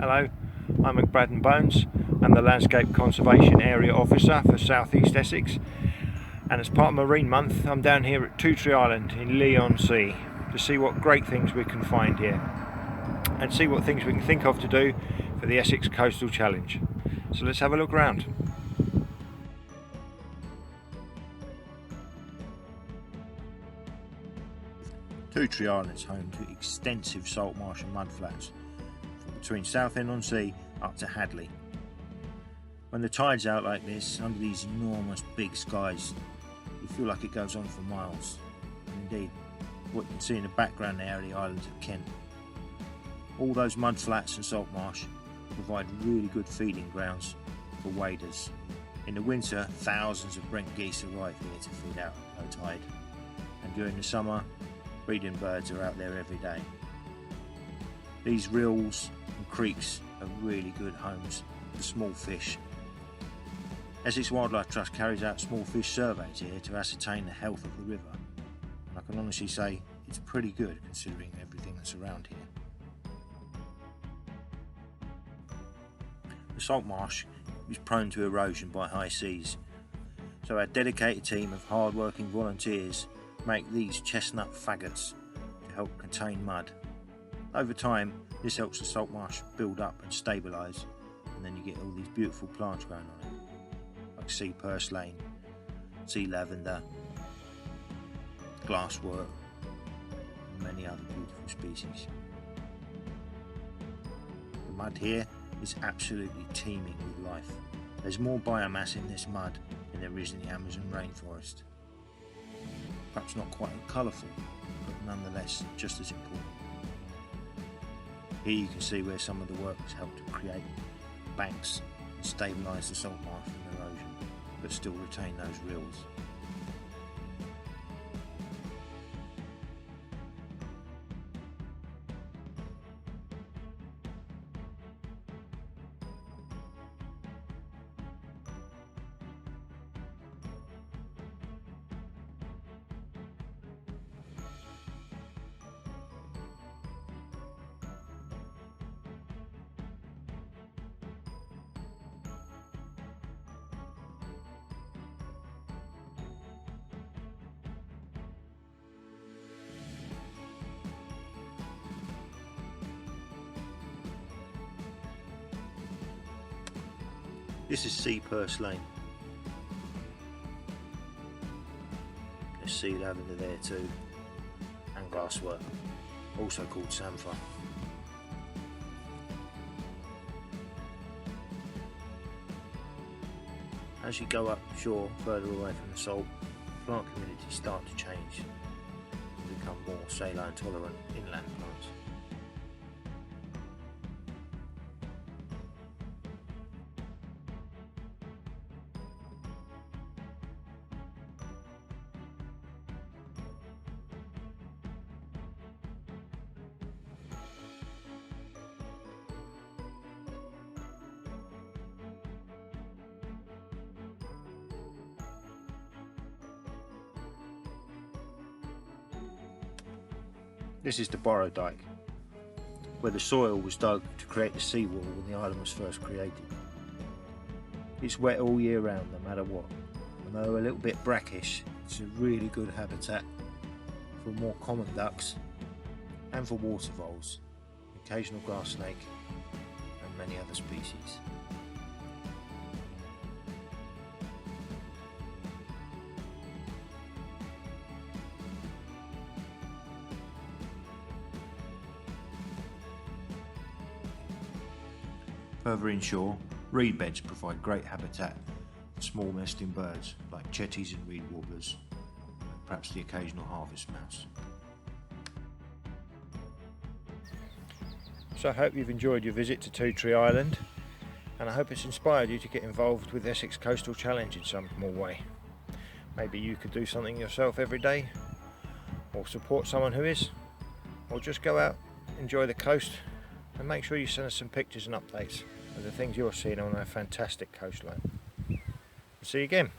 Hello, I'm McBradden Bones. I'm the Landscape Conservation Area Officer for South East Essex, and as part of Marine Month I'm down here at Two Tree Island in Lee-on-Sea to see what great things we can find here and see what things we can think of to do for the Essex Coastal Challenge. So let's have a look around. Two Tree Island is home to extensive salt marsh and mudflats from between Southend-on-Sea up to Hadley. When the tide's out like this, under these enormous big skies, you feel like it goes on for miles. And indeed, what you can see in the background there are the islands of Kent. All those mudflats and salt marsh provide really good feeding grounds for waders. In the winter, thousands of Brent geese arrive here to feed out at low tide, and during the summer, breeding birds are out there every day. These rills and creeks are really good homes for small fish. Essex Wildlife Trust carries out small fish surveys here to ascertain the health of the river, and I can honestly say it's pretty good considering everything that's around here. The salt marsh is prone to erosion by high seas, so our dedicated team of hard-working volunteers make these chestnut faggots to help contain mud. Over time, this helps the salt marsh build up and stabilise, and then you get all these beautiful plants growing on it, like sea purslane, sea lavender, glasswort, and many other beautiful species. The mud here is absolutely teeming with life. There's more biomass in this mud than there is in the Amazon rainforest. Perhaps not quite as colourful, but nonetheless just as important. Here you can see where some of the work has helped to create banks and stabilise the salt marsh from erosion, but still retain those rills. This is sea purslane. There's sea lavender there too, and glasswort, also called samphire. As you go up shore further away from the salt, plant communities start to change and become more saline tolerant inland plants. This is the Borrow Dyke, where the soil was dug to create the seawall when the island was first created. It's wet all year round, no matter what, and though a little bit brackish, it's a really good habitat for more common ducks and for water voles, occasional grass snake and many other species. Further inshore, reed beds provide great habitat for small nesting birds like chetties and reed warblers, and perhaps the occasional harvest mouse. So I hope you've enjoyed your visit to Two Tree Island, and I hope it's inspired you to get involved with the Essex Coastal Challenge in some small way. Maybe you could do something yourself every day, or support someone who is, or just go out, enjoy the coast, and make sure you send us some pictures and updates of the things you're seeing on our fantastic coastline. See you again.